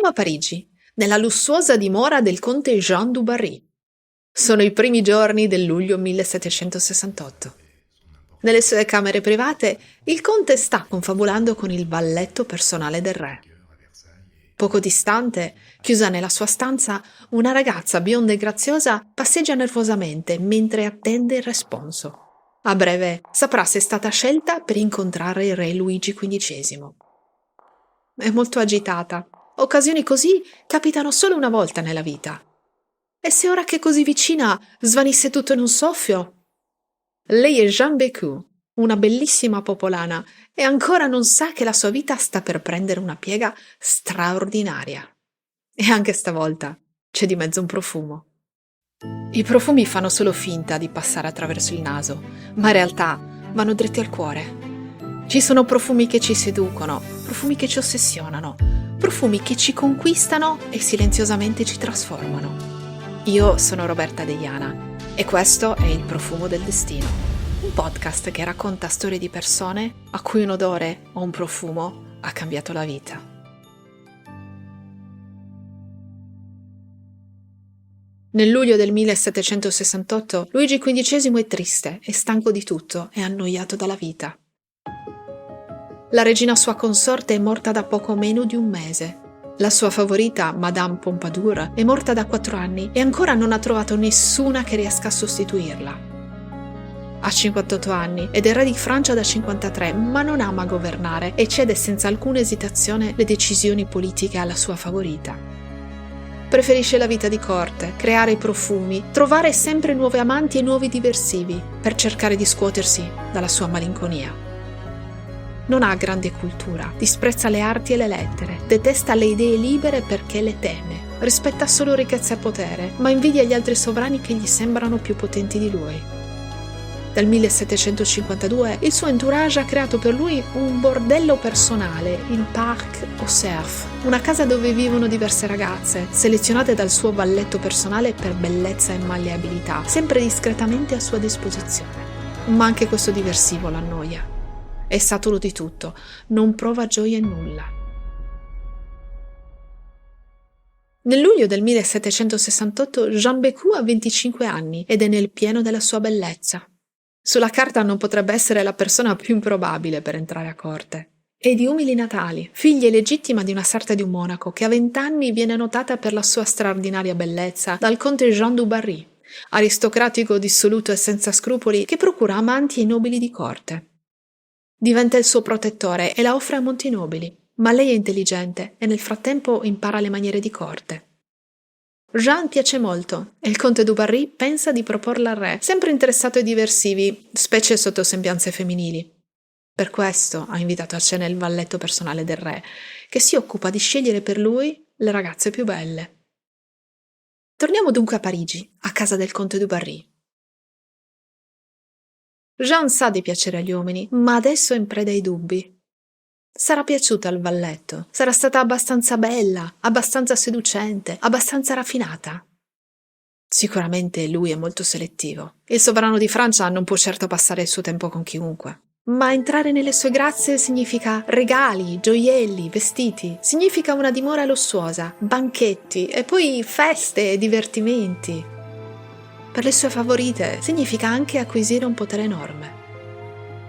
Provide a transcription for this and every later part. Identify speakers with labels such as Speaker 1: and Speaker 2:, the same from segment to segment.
Speaker 1: Siamo a Parigi, nella lussuosa dimora del conte Jean du Barry. Sono i primi giorni del luglio 1768. Nelle sue camere private, il conte sta confabulando con il valletto personale del re. Poco distante, chiusa nella sua stanza, una ragazza bionda e graziosa passeggia nervosamente mentre attende il responso. A breve saprà se è stata scelta per incontrare il re Luigi XV. È molto agitata. Occasioni così capitano solo una volta nella vita. E se ora che è così vicina svanisse tutto in un soffio? Lei è Jeanne Bécu, una bellissima popolana, e ancora non sa che la sua vita sta per prendere una piega straordinaria. E anche stavolta c'è di mezzo un profumo. I profumi fanno solo finta di passare attraverso il naso, ma in realtà vanno dritti al cuore. Ci sono profumi che ci seducono, profumi che ci ossessionano, profumi che ci conquistano e silenziosamente ci trasformano. Io sono Roberta Deiana e questo è Il profumo del destino, un podcast che racconta storie di persone a cui un odore o un profumo ha cambiato la vita. Nel luglio del 1768 Luigi XV è triste, è stanco di tutto e annoiato dalla vita. La regina sua consorte è morta da poco meno di un mese. La sua favorita, Madame Pompadour, è morta da 4 anni e ancora non ha trovato nessuna che riesca a sostituirla. Ha 58 anni ed è re di Francia da 53, ma non ama governare e cede senza alcuna esitazione le decisioni politiche alla sua favorita. Preferisce la vita di corte, creare i profumi, trovare sempre nuove amanti e nuovi diversivi per cercare di scuotersi dalla sua malinconia. Non ha grande cultura, disprezza le arti e le lettere, detesta le idee libere perché le teme, rispetta solo ricchezza e potere, ma invidia gli altri sovrani che gli sembrano più potenti di lui. Dal 1752 il suo entourage ha creato per lui un bordello personale, il Parc aux Cerfs, una casa dove vivono diverse ragazze, selezionate dal suo valletto personale per bellezza e malleabilità, sempre discretamente a sua disposizione. Ma anche questo diversivo l'annoia. È saturo di tutto, non prova gioia in nulla. Nel luglio del 1768 Jeanne Bécu ha 25 anni ed è nel pieno della sua bellezza. Sulla carta non potrebbe essere la persona più improbabile per entrare a corte. È di umili natali, figlia illegittima di una sarta di un monaco che a 20 anni viene notata per la sua straordinaria bellezza dal conte Jean du Barry, aristocratico dissoluto e senza scrupoli che procura amanti ai nobili di corte. Diventa il suo protettore e la offre a molti nobili, ma lei è intelligente e nel frattempo impara le maniere di corte. Jeanne piace molto e il conte du Barry pensa di proporla al re, sempre interessato ai diversivi, specie sotto sembianze femminili. Per questo ha invitato a cena il valletto personale del re, che si occupa di scegliere per lui le ragazze più belle. Torniamo dunque a Parigi, a casa del conte du Barry. Jeanne sa di piacere agli uomini, ma adesso è in preda ai dubbi. Sarà piaciuta al valletto? Sarà stata abbastanza bella, abbastanza seducente, abbastanza raffinata? Sicuramente lui è molto selettivo. Il sovrano di Francia non può certo passare il suo tempo con chiunque. Ma entrare nelle sue grazie significa regali, gioielli, vestiti, significa una dimora lussuosa, banchetti e poi feste e divertimenti. Per le sue favorite significa anche acquisire un potere enorme.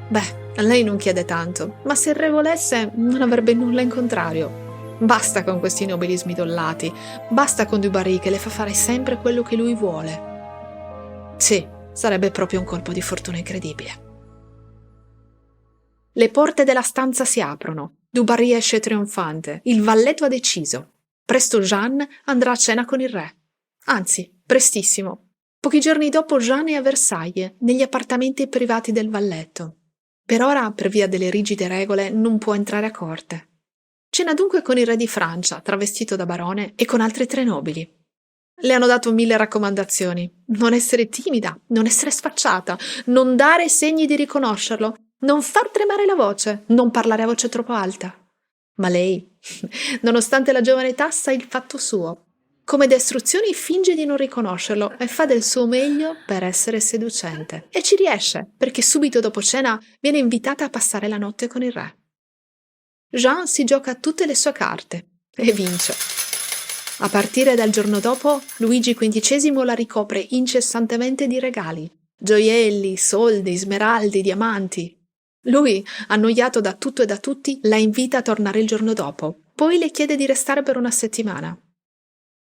Speaker 1: Beh, lei non chiede tanto, ma se il re volesse non avrebbe nulla in contrario. Basta con questi nobili smidollati, basta con Du Barry che le fa fare sempre quello che lui vuole. Sì, sarebbe proprio un colpo di fortuna incredibile. Le porte della stanza si aprono, Du Barry esce trionfante, il valletto ha deciso. Presto Jeanne andrà a cena con il re. Anzi, prestissimo. Pochi giorni dopo Jeanne è a Versailles, negli appartamenti privati del valletto. Per ora, per via delle rigide regole, non può entrare a corte. Cena dunque con il re di Francia, travestito da barone, e con altri 3 nobili. Le hanno dato 1000 raccomandazioni. Non essere timida, non essere sfacciata, non dare segni di riconoscerlo, non far tremare la voce, non parlare a voce troppo alta. Ma lei, nonostante la giovane età, sa il fatto suo. Come da istruzioni finge di non riconoscerlo e fa del suo meglio per essere seducente. E ci riesce, perché subito dopo cena viene invitata a passare la notte con il re. Jeanne si gioca tutte le sue carte e vince. A partire dal giorno dopo, Luigi XV la ricopre incessantemente di regali, gioielli, soldi, smeraldi, diamanti. Lui, annoiato da tutto e da tutti, la invita a tornare il giorno dopo, poi le chiede di restare per una settimana.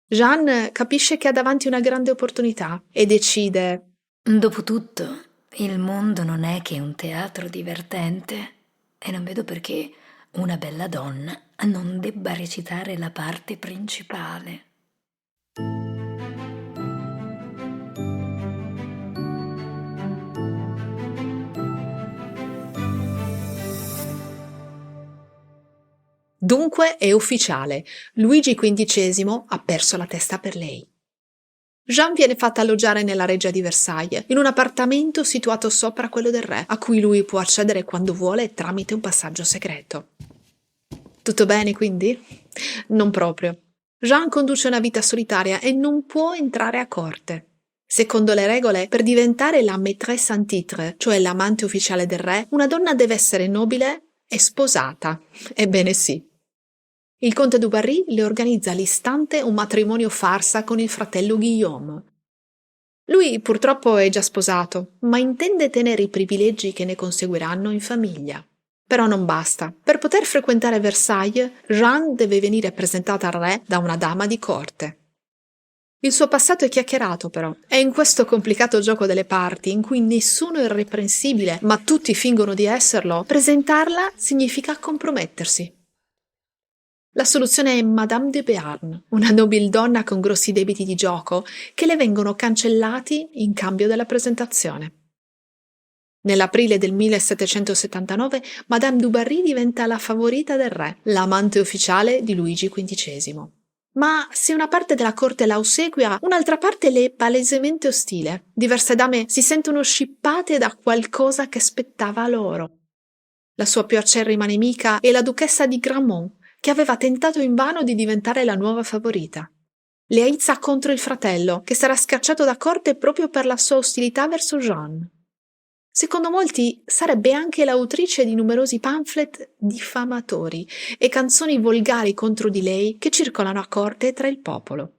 Speaker 1: Jeanne capisce che ha davanti una grande opportunità e decide:
Speaker 2: Dopotutto, il mondo non è che un teatro divertente e non vedo perché una bella donna non debba recitare la parte principale.
Speaker 1: Dunque è ufficiale, Luigi XV ha perso la testa per lei. Jeanne viene fatta alloggiare nella reggia di Versailles, in un appartamento situato sopra quello del re, a cui lui può accedere quando vuole tramite un passaggio segreto. Tutto bene, quindi? Non proprio. Jeanne conduce una vita solitaria e non può entrare a corte. Secondo le regole, per diventare la maîtresse en titre, cioè l'amante ufficiale del re, una donna deve essere nobile e sposata. Ebbene sì. Il conte du Barry le organizza all'istante un matrimonio farsa con il fratello Guillaume. Lui purtroppo è già sposato, ma intende tenere i privilegi che ne conseguiranno in famiglia. Però non basta. Per poter frequentare Versailles, Jeanne deve venire presentata al re da una dama di corte. Il suo passato è chiacchierato, però, e in questo complicato gioco delle parti, in cui nessuno è irreprensibile, ma tutti fingono di esserlo, presentarla significa compromettersi. La soluzione è Madame de Béarn, una nobildonna con grossi debiti di gioco che le vengono cancellati in cambio della presentazione. Nell'aprile del 1779 Madame du Barry diventa la favorita del re, l'amante ufficiale di Luigi XV. Ma se una parte della corte la ossequia, un'altra parte le è palesemente ostile. Diverse dame si sentono scippate da qualcosa che spettava a loro. La sua più acerrima nemica è la duchessa di Gramont, che aveva tentato invano di diventare la nuova favorita. Le aizza contro il fratello, che sarà scacciato da corte proprio per la sua ostilità verso Jeanne. Secondo molti sarebbe anche l'autrice di numerosi pamphlet diffamatori e canzoni volgari contro di lei che circolano a corte tra il popolo.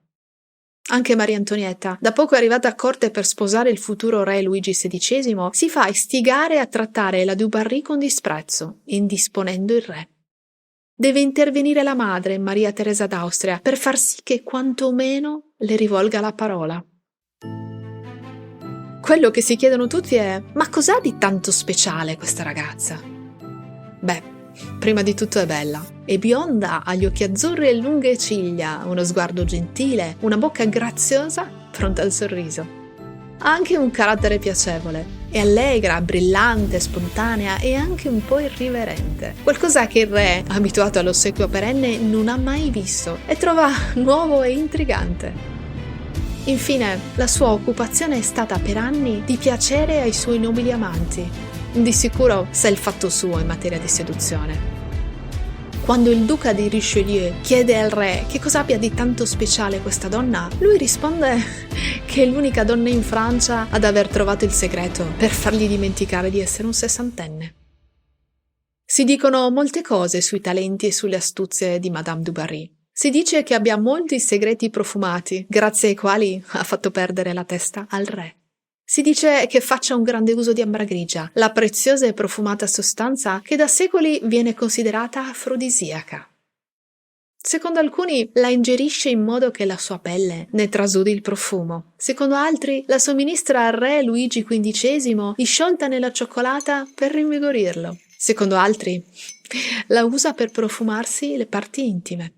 Speaker 1: Anche Maria Antonietta, da poco arrivata a corte per sposare il futuro re Luigi XVI, si fa istigare a trattare la du Barry con disprezzo, indisponendo il re. Deve intervenire la madre, Maria Teresa d'Austria, per far sì che quantomeno le rivolga la parola. Quello che si chiedono tutti è: ma cos'ha di tanto speciale questa ragazza? Beh, prima di tutto è bella. È bionda, ha gli occhi azzurri e lunghe ciglia, uno sguardo gentile, una bocca graziosa, pronta al sorriso. Ha anche un carattere piacevole. È allegra, brillante, spontanea e anche un po' irriverente. Qualcosa che il re, abituato all'ossequio perenne, non ha mai visto e trova nuovo e intrigante. Infine, la sua occupazione è stata per anni di piacere ai suoi nobili amanti. Di sicuro sa il fatto suo in materia di seduzione. Quando il duca di Richelieu chiede al re che cosa abbia di tanto speciale questa donna, lui risponde che è l'unica donna in Francia ad aver trovato il segreto per fargli dimenticare di essere un sessantenne. Si dicono molte cose sui talenti e sulle astuzie di Madame du Barry. Si dice che abbia molti segreti profumati, grazie ai quali ha fatto perdere la testa al re. Si dice che faccia un grande uso di ambra grigia, la preziosa e profumata sostanza che da secoli viene considerata afrodisiaca. Secondo alcuni la ingerisce in modo che la sua pelle ne trasudi il profumo. Secondo altri la somministra al re Luigi XV disciolta nella cioccolata per rinvigorirlo. Secondo altri la usa per profumarsi le parti intime.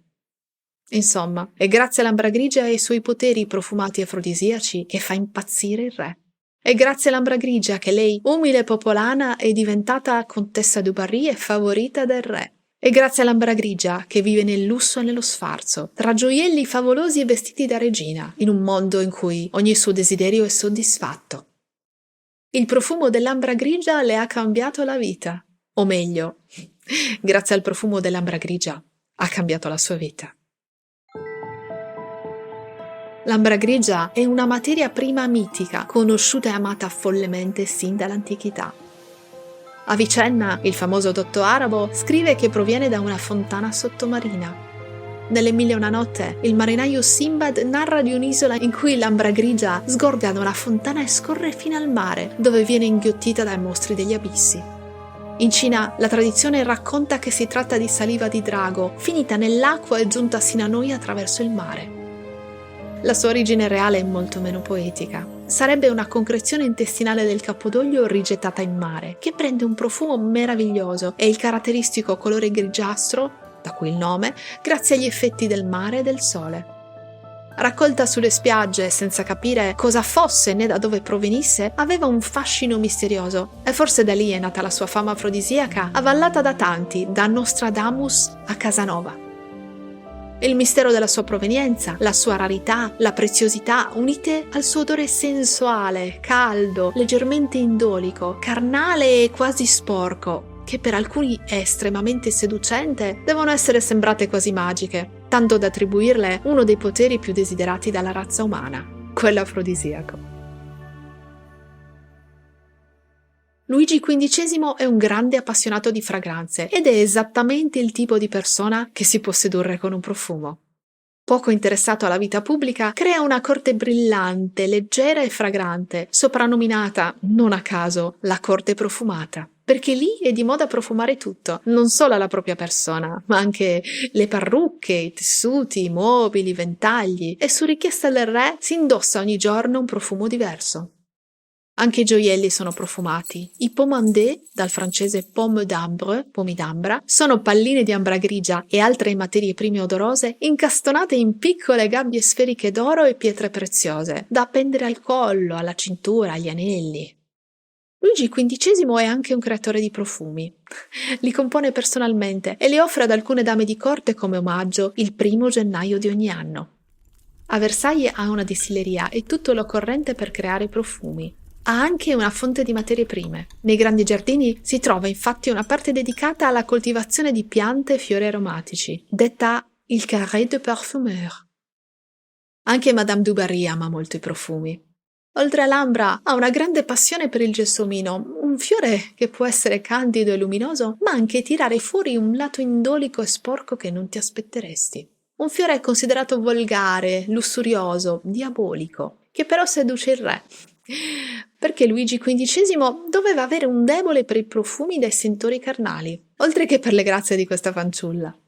Speaker 1: Insomma, è grazie all'ambra grigia e ai suoi poteri profumati afrodisiaci che fa impazzire il re. È grazie all'ambra grigia che lei, umile popolana, è diventata contessa du Barry e favorita del re. È grazie all'ambra grigia che vive nel lusso e nello sfarzo, tra gioielli favolosi e vestiti da regina, in un mondo in cui ogni suo desiderio è soddisfatto. Il profumo dell'ambra grigia le ha cambiato la vita. O meglio, grazie al profumo dell'ambra grigia ha cambiato la sua vita. L'ambra grigia è una materia prima mitica, conosciuta e amata follemente sin dall'antichità. Avicenna, il famoso dotto arabo, scrive che proviene da una fontana sottomarina. Nelle Mille e una notte, il marinaio Sinbad narra di un'isola in cui l'ambra grigia sgorga da una fontana e scorre fino al mare, dove viene inghiottita dai mostri degli abissi. In Cina, la tradizione racconta che si tratta di saliva di drago, finita nell'acqua e giunta sino a noi attraverso il mare. La sua origine reale è molto meno poetica. Sarebbe una concrezione intestinale del capodoglio rigettata in mare, che prende un profumo meraviglioso e il caratteristico colore grigiastro, da cui il nome, grazie agli effetti del mare e del sole. Raccolta sulle spiagge senza capire cosa fosse né da dove provenisse, aveva un fascino misterioso e forse da lì è nata la sua fama afrodisiaca, avallata da tanti, da Nostradamus a Casanova. Il mistero della sua provenienza, la sua rarità, la preziosità, unite al suo odore sensuale, caldo, leggermente indolico, carnale e quasi sporco, che per alcuni è estremamente seducente, devono essere sembrate quasi magiche, tanto da attribuirle uno dei poteri più desiderati dalla razza umana, quello afrodisiaco. Luigi XV è un grande appassionato di fragranze ed è esattamente il tipo di persona che si può sedurre con un profumo. Poco interessato alla vita pubblica, crea una corte brillante, leggera e fragrante, soprannominata, non a caso, la corte profumata. Perché lì è di moda profumare tutto, non solo la propria persona, ma anche le parrucche, i tessuti, i mobili, i ventagli, e su richiesta del re si indossa ogni giorno un profumo diverso. Anche i gioielli sono profumati. I pommandé, dal francese pomme d'ambre, pomi d'ambra, sono palline di ambra grigia e altre materie prime odorose incastonate in piccole gabbie sferiche d'oro e pietre preziose, da appendere al collo, alla cintura, agli anelli. Luigi XV è anche un creatore di profumi. Li compone personalmente e li offre ad alcune dame di corte come omaggio il 1° gennaio di ogni anno. A Versailles ha una distilleria e tutto l'occorrente per creare profumi. Ha anche una fonte di materie prime. Nei grandi giardini si trova infatti una parte dedicata alla coltivazione di piante e fiori aromatici, detta il Carré de Parfumeur. Anche Madame du Barry ama molto i profumi. Oltre all'ambra, ha una grande passione per il gelsomino, un fiore che può essere candido e luminoso, ma anche tirare fuori un lato indolico e sporco che non ti aspetteresti. Un fiore considerato volgare, lussurioso, diabolico, che però seduce il re. Perché Luigi XV doveva avere un debole per i profumi dai sentori carnali, oltre che per le grazie di questa fanciulla.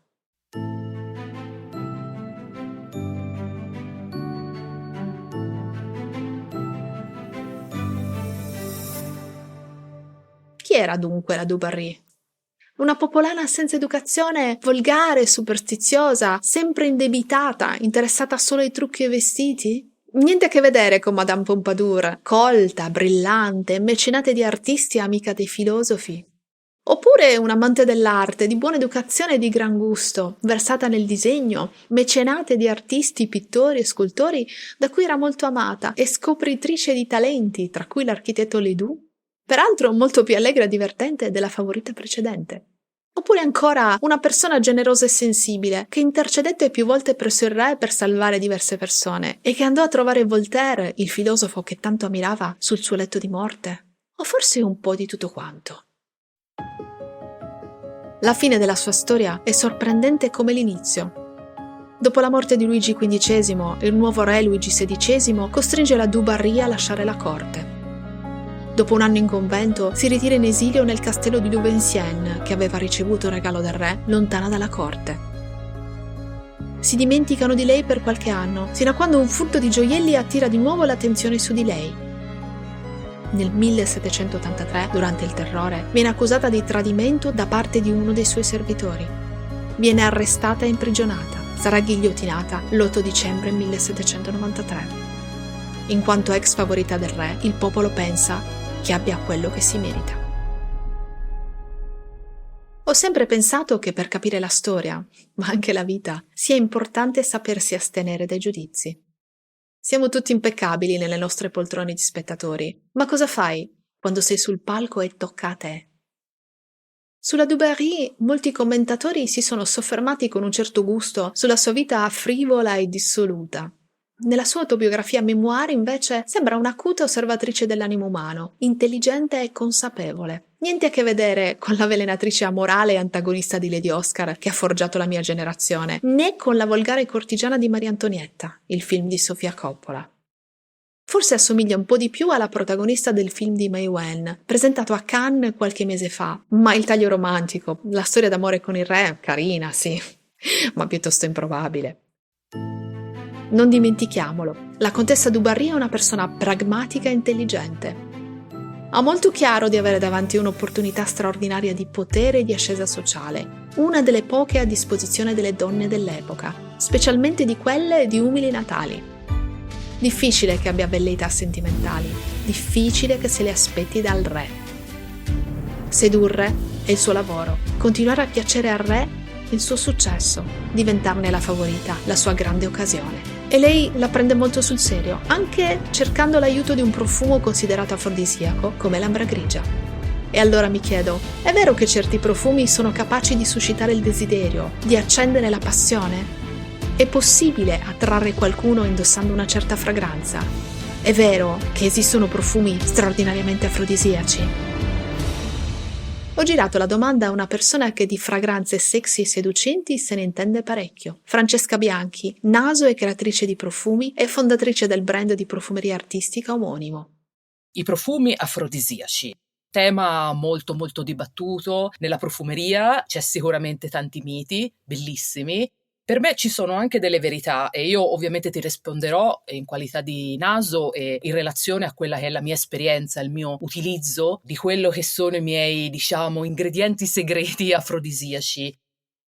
Speaker 1: Chi era dunque la du Barry? Una popolana senza educazione, volgare, superstiziosa, sempre indebitata, interessata solo ai trucchi e ai vestiti? Niente a che vedere con Madame Pompadour, colta, brillante, mecenate di artisti e amica dei filosofi. Oppure un amante dell'arte, di buona educazione e di gran gusto, versata nel disegno, mecenate di artisti, pittori e scultori, da cui era molto amata, e scopritrice di talenti, tra cui l'architetto Ledoux, peraltro molto più allegra e divertente della favorita precedente. Oppure ancora una persona generosa e sensibile, che intercedette più volte presso il re per salvare diverse persone, e che andò a trovare Voltaire, il filosofo che tanto ammirava, sul suo letto di morte. O forse un po' di tutto quanto. La fine della sua storia è sorprendente come l'inizio. Dopo la morte di Luigi XV, il nuovo re Luigi XVI costringe la du Barry a lasciare la corte. Dopo un anno in convento, si ritira in esilio nel castello di Louveciennes, che aveva ricevuto un regalo del re, lontana dalla corte. Si dimenticano di lei per qualche anno, fino a quando un furto di gioielli attira di nuovo l'attenzione su di lei. Nel 1783, durante il terrore, viene accusata di tradimento da parte di uno dei suoi servitori. Viene arrestata e imprigionata. Sarà ghigliottinata l'8 dicembre 1793. In quanto ex favorita del re, il popolo pensa che abbia quello che si merita. Ho sempre pensato che per capire la storia, ma anche la vita, sia importante sapersi astenere dai giudizi. Siamo tutti impeccabili nelle nostre poltrone di spettatori, ma cosa fai quando sei sul palco e tocca a te? Sulla du Barry molti commentatori si sono soffermati con un certo gusto sulla sua vita frivola e dissoluta. Nella sua autobiografia Memoir, invece, sembra un'acuta osservatrice dell'animo umano, intelligente e consapevole. Niente a che vedere con l'avvelenatrice amorale e antagonista di Lady Oscar che ha forgiato la mia generazione, né con la volgare cortigiana di Maria Antonietta, il film di Sofia Coppola. Forse assomiglia un po' di più alla protagonista del film di May Wen, presentato a Cannes qualche mese fa, ma il taglio romantico, la storia d'amore con il re, carina, sì, ma piuttosto improbabile. Non dimentichiamolo, la contessa du Barry è una persona pragmatica e intelligente. Ha molto chiaro di avere davanti un'opportunità straordinaria di potere e di ascesa sociale, una delle poche a disposizione delle donne dell'epoca, specialmente di quelle di umili natali. Difficile che abbia velleità sentimentali, difficile che se le aspetti dal re. Sedurre è il suo lavoro, continuare a piacere al re è il suo successo, diventarne la favorita, la sua grande occasione. E lei la prende molto sul serio, anche cercando l'aiuto di un profumo considerato afrodisiaco come l'ambra grigia. E allora mi chiedo, è vero che certi profumi sono capaci di suscitare il desiderio, di accendere la passione? È possibile attrarre qualcuno indossando una certa fragranza? È vero che esistono profumi straordinariamente afrodisiaci? Ho girato la domanda a una persona che di fragranze sexy e seducenti se ne intende parecchio. Francesca Bianchi, naso e creatrice di profumi e fondatrice del brand di profumeria artistica omonimo.
Speaker 3: I profumi afrodisiaci. Tema molto molto dibattuto. Nella profumeria c'è sicuramente tanti miti, bellissimi. Per me ci sono anche delle verità e io ovviamente ti risponderò in qualità di naso e in relazione a quella che è la mia esperienza, il mio utilizzo di quello che sono i miei, ingredienti segreti afrodisiaci.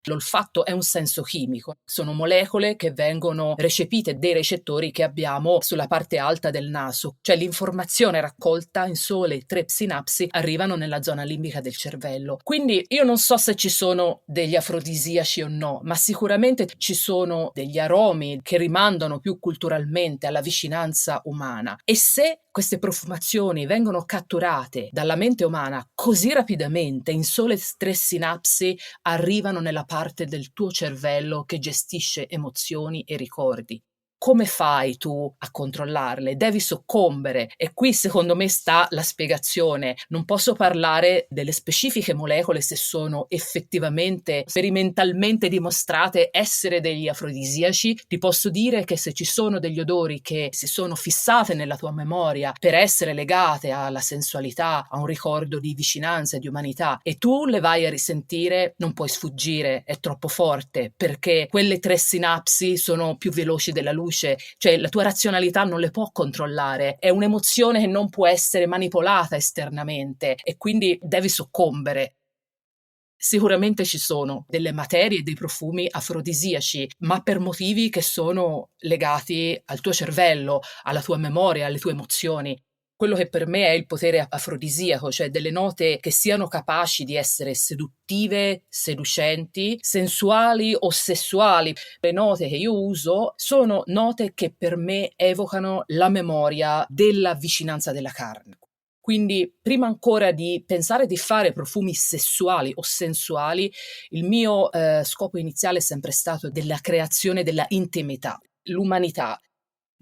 Speaker 3: L'olfatto è un senso chimico, sono molecole che vengono recepite dai recettori che abbiamo sulla parte alta del naso, cioè l'informazione raccolta in sole 3 sinapsi arrivano nella zona limbica del cervello. Quindi io non so se ci sono degli afrodisiaci o no, ma sicuramente ci sono degli aromi che rimandano più culturalmente alla vicinanza umana e se queste profumazioni vengono catturate dalla mente umana così rapidamente, in sole 3 sinapsi, arrivano nella parte del tuo cervello che gestisce emozioni e ricordi. Come fai tu a controllarle? Devi soccombere e qui secondo me sta la spiegazione. Non posso parlare delle specifiche molecole se sono effettivamente sperimentalmente dimostrate essere degli afrodisiaci. Ti posso dire che se ci sono degli odori che si sono fissate nella tua memoria per essere legate alla sensualità, a un ricordo di vicinanza e di umanità e tu le vai a risentire, non puoi sfuggire, è troppo forte perché quelle 3 sinapsi sono più veloci della luce. Cioè la tua razionalità non le può controllare, è un'emozione che non può essere manipolata esternamente e quindi devi soccombere. Sicuramente ci sono delle materie e dei profumi afrodisiaci, ma per motivi che sono legati al tuo cervello, alla tua memoria, alle tue emozioni. Quello che per me è il potere afrodisiaco, cioè delle note che siano capaci di essere seduttive, seducenti, sensuali o sessuali. Le note che io uso sono note che per me evocano la memoria della vicinanza della carne. Quindi prima ancora di pensare di fare profumi sessuali o sensuali, il mio scopo iniziale è sempre stato della creazione della intimità, l'umanità.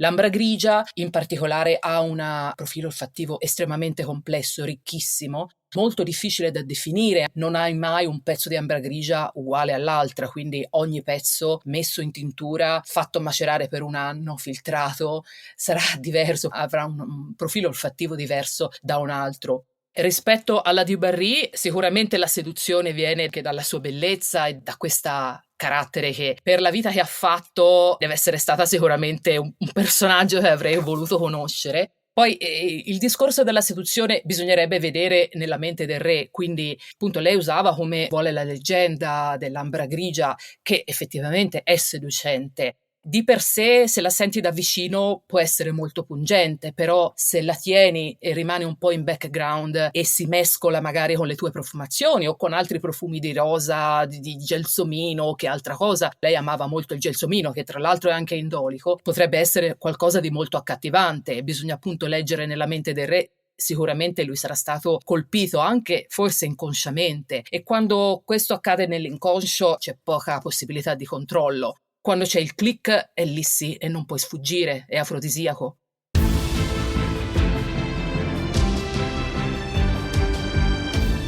Speaker 3: L'ambra grigia in particolare ha un profilo olfattivo estremamente complesso, ricchissimo, molto difficile da definire, non hai mai un pezzo di ambra grigia uguale all'altra, quindi ogni pezzo messo in tintura, fatto macerare per un anno, filtrato, sarà diverso, avrà un profilo olfattivo diverso da un altro. Rispetto alla Du Barry, sicuramente la seduzione viene anche dalla sua bellezza e da questa carattere che per la vita che ha fatto deve essere stata sicuramente un personaggio che avrei voluto conoscere. Poi il discorso della seduzione bisognerebbe vedere nella mente del re, quindi appunto lei usava come vuole la leggenda dell'ambra grigia, che effettivamente è seducente. Di per sé, se la senti da vicino, può essere molto pungente, però se la tieni e rimane un po' in background e si mescola magari con le tue profumazioni o con altri profumi di rosa, di gelsomino o che altra cosa, lei amava molto il gelsomino, che tra l'altro è anche indolico, potrebbe essere qualcosa di molto accattivante e bisogna appunto leggere nella mente del re. Sicuramente lui sarà stato colpito anche forse inconsciamente e quando questo accade nell'inconscio c'è poca possibilità di controllo. Quando c'è il click è lì sì e non puoi sfuggire, è afrodisiaco.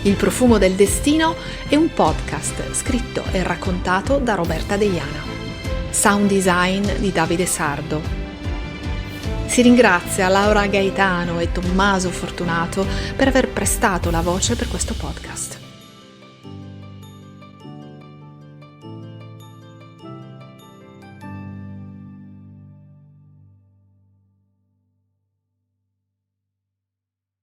Speaker 1: Il profumo del destino è un podcast scritto e raccontato da Roberta Deiana. Sound design di Davide Sardo. Si ringrazia Laura Gaetano e Tommaso Fortunato per aver prestato la voce per questo podcast.